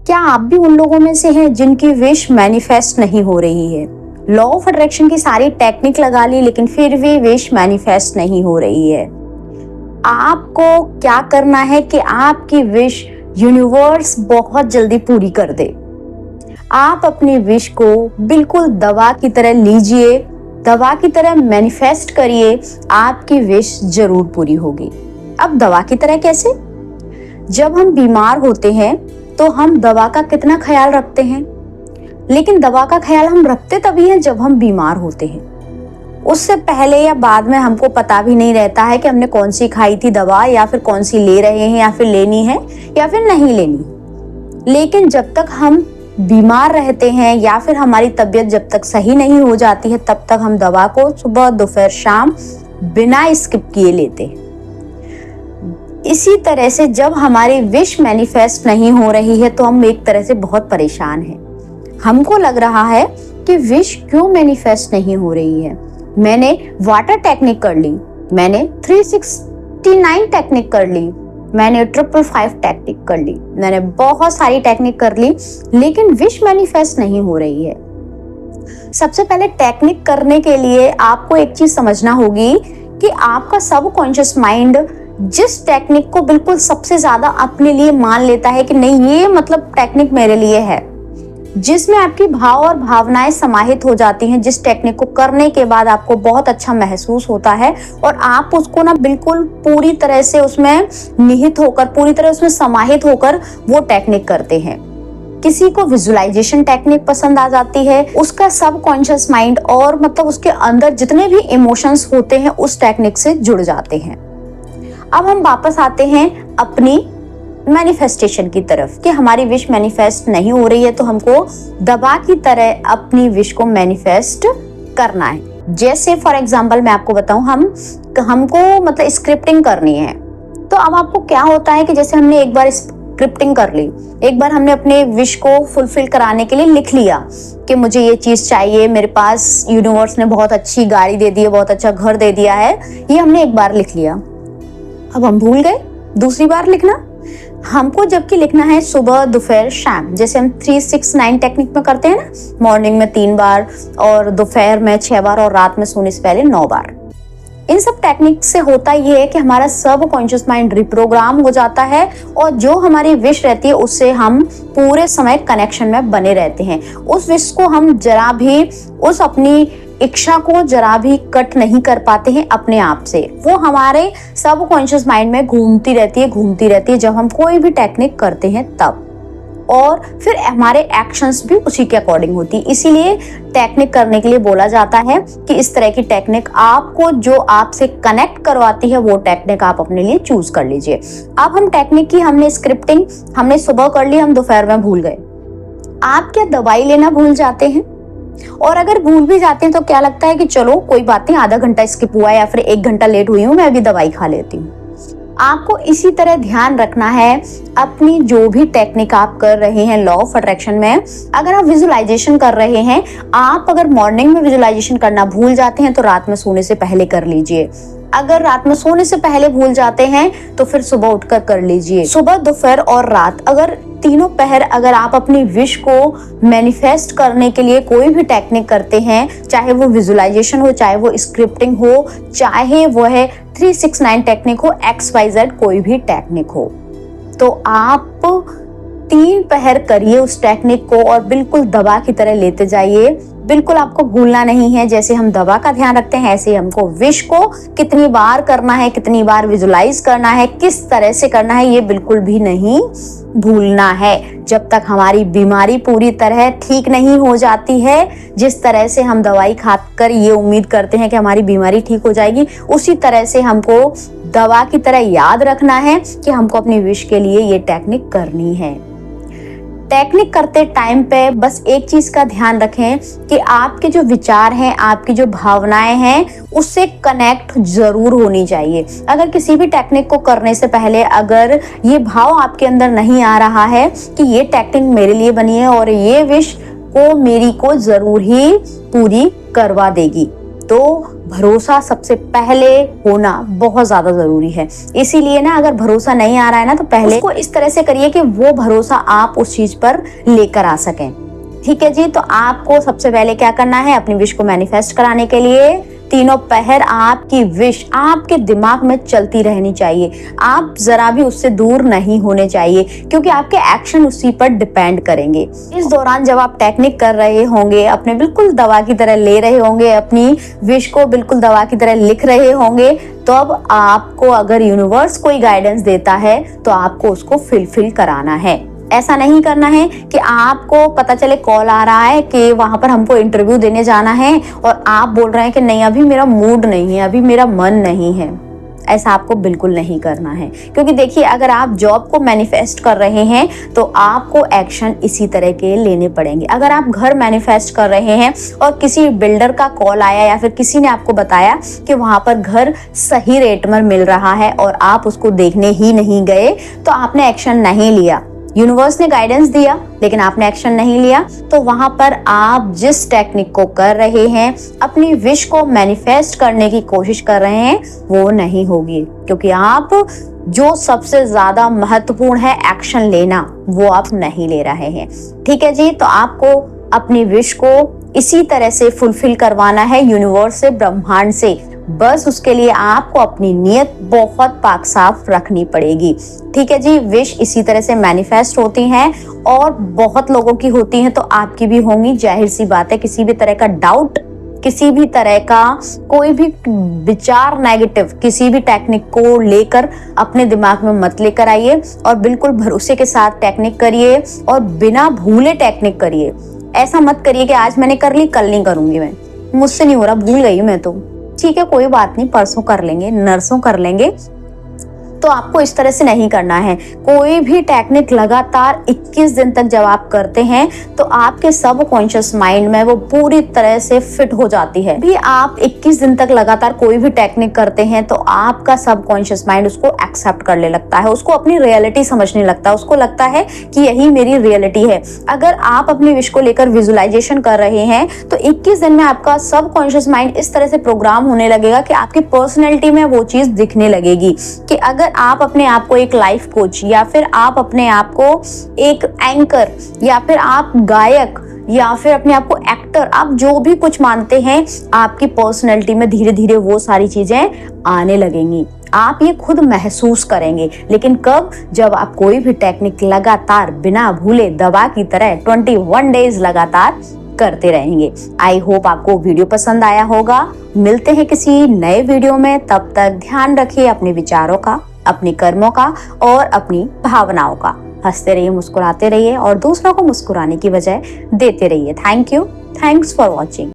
क्या आप भी उन लोगों में से हैं जिनकी विश मैनिफेस्ट नहीं हो रही है? लॉ ऑफ अट्रैक्शन की सारी टेक्निक लगा ली लेकिन फिर भी विश मैनिफेस्ट नहीं हो रही है। आपको क्या करना है कि आपकी विश यूनिवर्स बहुत जल्दी पूरी कर दे। आप अपनी विश को बिल्कुल दवा की तरह लीजिए, दवा की तरह मैनिफेस्ट करिए, आपकी विश जरूर पूरी होगी। अब दवा की तरह कैसे? जब हम बीमार होते हैं तो हम दवा का कितना ख्याल रखते हैं, लेकिन दवा का ख्याल हम रखते तभी हैं जब हम बीमार होते हैं। उससे पहले या बाद में हमको पता भी नहीं रहता है कि हमने कौन सी खाई थी दवा, या फिर कौन सी ले रहे हैं, या फिर लेनी है या फिर नहीं लेनी। लेकिन जब तक हम बीमार रहते हैं या फिर हमारी तबीयत जब तक सही नहीं हो जाती है तब तक हम दवा को सुबह दोपहर शाम बिना स्किप किए लेते हैं। इसी तरह से जब हमारी विश मैनिफेस्ट नहीं हो रही है तो हम एक तरह से बहुत परेशान हैं। हमको लग रहा है कि विश क्यों मैनिफेस्ट नहीं हो रही है। मैंने वाटर टेक्निक कर ली, मैंने 369 टेक्निक कर ली, मैंने 555 टेक्निक कर ली, मैंने बहुत सारी टेक्निक कर ली, लेकिन विश मैनिफेस्ट नहीं हो रही है। सबसे पहले टेक्निक करने के लिए आपको एक चीज समझना होगी कि आपका सबकॉन्शियस माइंड जिस टेक्निक को बिल्कुल सबसे ज्यादा अपने लिए मान लेता है कि नहीं ये मतलब टेक्निक मेरे लिए है, जिसमें आपकी भाव और भावनाएं समाहित हो जाती हैं, जिस टेक्निक को करने के बाद आपको बहुत अच्छा महसूस होता है और आप उसको ना बिल्कुल पूरी तरह से उसमें निहित होकर, पूरी तरह उसमें समाहित होकर वो टेक्निक करते हैं। किसी को विजुअलाइजेशन टेक्निक पसंद आ जाती है, उसका सबकॉन्शियस माइंड और मतलब उसके अंदर जितने भी इमोशंस होते हैं उस टेक्निक से जुड़ जाते हैं। अब हम वापस आते हैं अपनी मैनिफेस्टेशन की तरफ कि हमारी विश मैनिफेस्ट नहीं हो रही है तो हमको दवा की तरह अपनी विश को मैनिफेस्ट करना है। जैसे फॉर एग्जांपल मैं आपको बताऊं, हमको मतलब स्क्रिप्टिंग करनी है, तो अब आपको क्या होता है कि जैसे हमने एक बार स्क्रिप्टिंग कर ली, एक बार हमने अपने विश को फुलफिल कराने के लिए लिख लिया कि मुझे ये चीज चाहिए, मेरे पास यूनिवर्स ने बहुत अच्छी गाड़ी दे दी है, बहुत अच्छा घर दे दिया है, ये हमने एक बार लिख लिया। अब हम भूल गए दूसरी बार लिखना। हमको जबकि लिखना है सुबह दोपहर शाम, जैसे हम 369 टेक्निक में करते हैं ना, मॉर्निंग में 3 बार और दोपहर में 6 बार और रात में सोने से पहले 9 बार। इन सब टेक्निक से होता ये है कि हमारा सबकॉन्शियस माइंड रिप्रोग्राम हो जाता है और जो हमारी विश रहती है उससे हम पूरे समय कनेक्शन में बने रहते हैं। उस विश को हम जरा भी, उस अपनी इच्छा को जरा भी कट नहीं कर पाते हैं अपने आप से। वो हमारे सबकॉन्शियस माइंड में घूमती रहती है जब हम कोई भी टेक्निक करते हैं तब, और फिर हमारे एक्शंस भी उसी के अकॉर्डिंग होती है। इसीलिए टेक्निक करने के लिए बोला जाता है कि इस तरह की टेक्निक आपको जो आपसे कनेक्ट करवाती है वो टेक्निक आप अपने लिए चूज कर लीजिए। अब हम टेक्निक की, हमने स्क्रिप्टिंग हमने सुबह कर ली, हम दोपहर में भूल गए। आप क्या दवाई लेना भूल जाते हैं? और अगर भूल भी जाते हैं तो क्या लगता है कि चलो कोई बात नहीं, आधा घंटा स्किप हुआ या फिर 1 घंटा लेट हुई हूँ, मैं अभी दवाई खा लेती हूँ। आपको इसी तरह ध्यान रखना है अपनी जो भी टेक्निक आप कर रहे हैं लॉ ऑफ अट्रैक्शन में। अगर आप विजुअलाइजेशन कर रहे हैं, आप अगर मॉर्निंग में विजुअलाइजेशन करना भूल जाते हैं तो रात में सोने से पहले कर लीजिए। अगर रात में सोने से पहले भूल जाते हैं तो फिर सुबह उठकर कर लीजिए। सुबह, दोपहर और रात, अगर तीनों पहर अगर आप अपनी विश को मैनिफेस्ट करने के लिए कोई भी टेक्निक करते हैं, चाहे वो विजुअलाइजेशन हो, चाहे वो स्क्रिप्टिंग हो, चाहे वो है 369 टेक्निक हो, XYZ कोई भी टेक्निक हो, तो आप 3 पहर करिए उस टेक्निक को और बिल्कुल दवा की तरह लेते जाइए। बिल्कुल आपको भूलना नहीं है। जैसे हम दवा का ध्यान रखते हैं ऐसे हमको विश को कितनी बार करना है, कितनी बार विजुलाइज करना है, किस तरह से करना है, ये बिल्कुल भी नहीं भूलना है। जब तक हमारी बीमारी पूरी तरह ठीक नहीं हो जाती है, जिस तरह से हम दवाई खाकर ये उम्मीद करते हैं कि हमारी बीमारी ठीक हो जाएगी, उसी तरह से हमको दवा की तरह याद रखना है कि हमको अपनी विश के लिए ये टेक्निक करनी है। टेक्निक करते टाइम पे बस एक चीज का ध्यान रखें कि आपके जो विचार हैं, आपकी जो भावनाएं हैं, उससे कनेक्ट जरूर होनी चाहिए। अगर किसी भी टेक्निक को करने से पहले अगर ये भाव आपके अंदर नहीं आ रहा है कि ये टेक्निक मेरे लिए बनी है और ये विश को मेरी को जरूर ही पूरी करवा देगी, तो भरोसा सबसे पहले होना बहुत ज्यादा जरूरी है। इसीलिए ना अगर भरोसा नहीं आ रहा है ना तो पहले उसको इस तरह से करिए कि वो भरोसा आप उस चीज पर लेकर आ सकें। ठीक है जी, तो आपको सबसे पहले क्या करना है, अपनी विश को मैनिफेस्ट कराने के लिए तीनों पहर आपकी विश आपके दिमाग में चलती रहनी चाहिए। आप जरा भी उससे दूर नहीं होने चाहिए, क्योंकि आपके एक्शन उसी पर डिपेंड करेंगे। इस दौरान जब आप टेक्निक कर रहे होंगे, अपने बिल्कुल दवा की तरह ले रहे होंगे, अपनी विश को बिल्कुल दवा की तरह लिख रहे होंगे, तो अब आपको अगर यूनिवर्स कोई गाइडेंस देता है तो आपको उसको फुलफिल कराना है। ऐसा नहीं करना है कि आपको पता चले कॉल आ रहा है कि वहां पर हमको इंटरव्यू देने जाना है और आप बोल रहे हैं कि नहीं अभी मेरा मूड नहीं है, अभी मेरा मन नहीं है। ऐसा आपको बिल्कुल नहीं करना है, क्योंकि देखिए अगर आप जॉब को मैनिफेस्ट कर रहे हैं तो आपको एक्शन इसी तरह के लेने पड़ेंगे। अगर आप घर मैनिफेस्ट कर रहे हैं और किसी बिल्डर का कॉल आया या फिर किसी ने आपको बताया कि वहां पर घर सही रेट में मिल रहा है और आप उसको देखने ही नहीं गए, तो आपने एक्शन नहीं लिया। यूनिवर्स ने गाइडेंस दिया लेकिन आपने एक्शन नहीं लिया, तो वहां पर आप जिस टेक्निक को कर रहे हैं, अपनी विश को मैनिफेस्ट करने की कोशिश कर रहे हैं, वो नहीं होगी। क्योंकि आप जो सबसे ज्यादा महत्वपूर्ण है एक्शन लेना, वो आप नहीं ले रहे हैं। ठीक है जी, तो आपको अपनी विश को इसी तरह से फुलफिल करवाना है यूनिवर्स से, ब्रह्मांड से। बस उसके लिए आपको अपनी नीयत बहुत पाक साफ रखनी पड़ेगी। ठीक है जी, विश इसी तरह से मैनिफेस्ट होती हैं और बहुत लोगों की होती हैं, तो आपकी भी होंगी। जाहिर सी बात है, किसी भी तरह का डाउट, किसी भी तरह का कोई भी विचार नेगेटिव किसी भी टेक्निक को लेकर अपने दिमाग में मत लेकर आइए और बिल्कुल भरोसे के साथ टेक्निक करिए और बिना भूले टेक्निक करिए। ऐसा मत करिए कि आज मैंने कर ली कल नहीं करूंगी, मैं मुझसे नहीं हो रहा, भूल गई मैं तो। ठीक है, कोई बात नहीं, परसों कर लेंगे, नरसों कर लेंगे। तो आपको इस तरह से नहीं करना है। कोई भी टेक्निक लगातार 21 दिन तक जब आप करते हैं तो आपके सबकॉन्शियस माइंड में वो पूरी तरह से फिट हो जाती है। भी आप 21 दिन तक लगातार कोई भी टेक्निक करते हैं तो आपका सबकॉन्शियस माइंड उसको एक्सेप्ट करने लगता है, उसको अपनी रियलिटी समझने लगता है, उसको लगता है कि यही मेरी रियलिटी है। अगर आप अपनी विश को लेकर विजुअलाइजेशन कर रहे हैं तो 21 दिन में आपका सबकॉन्शियस माइंड इस तरह से प्रोग्राम होने लगेगा कि आपकी पर्सनैलिटी में वो चीज दिखने लगेगी कि अगर आप अपने आप को एक लाइफ कोच या फिर आप अपने आप को एक एंकर या फिर आप गायक या फिर अपने आप को एक्टर, आप जो भी कुछ मानते हैं, आपकी पर्सनैलिटी में धीरे धीरे वो सारी चीजें आने लगेंगी। आप ये खुद महसूस करेंगे। लेकिन कब? जब आप कोई भी टेक्निक लगातार बिना भूले दवा की तरह 21 डेज लगातार करते रहेंगे। आई होप आपको वीडियो पसंद आया होगा। मिलते हैं किसी नए वीडियो में, तब तक ध्यान रखिए अपने विचारों का, अपने कर्मों का और अपनी भावनाओं का। हंसते रहिए, मुस्कुराते रहिए और दूसरों को मुस्कुराने की वजह देते रहिए। Thank you, thanks for watching.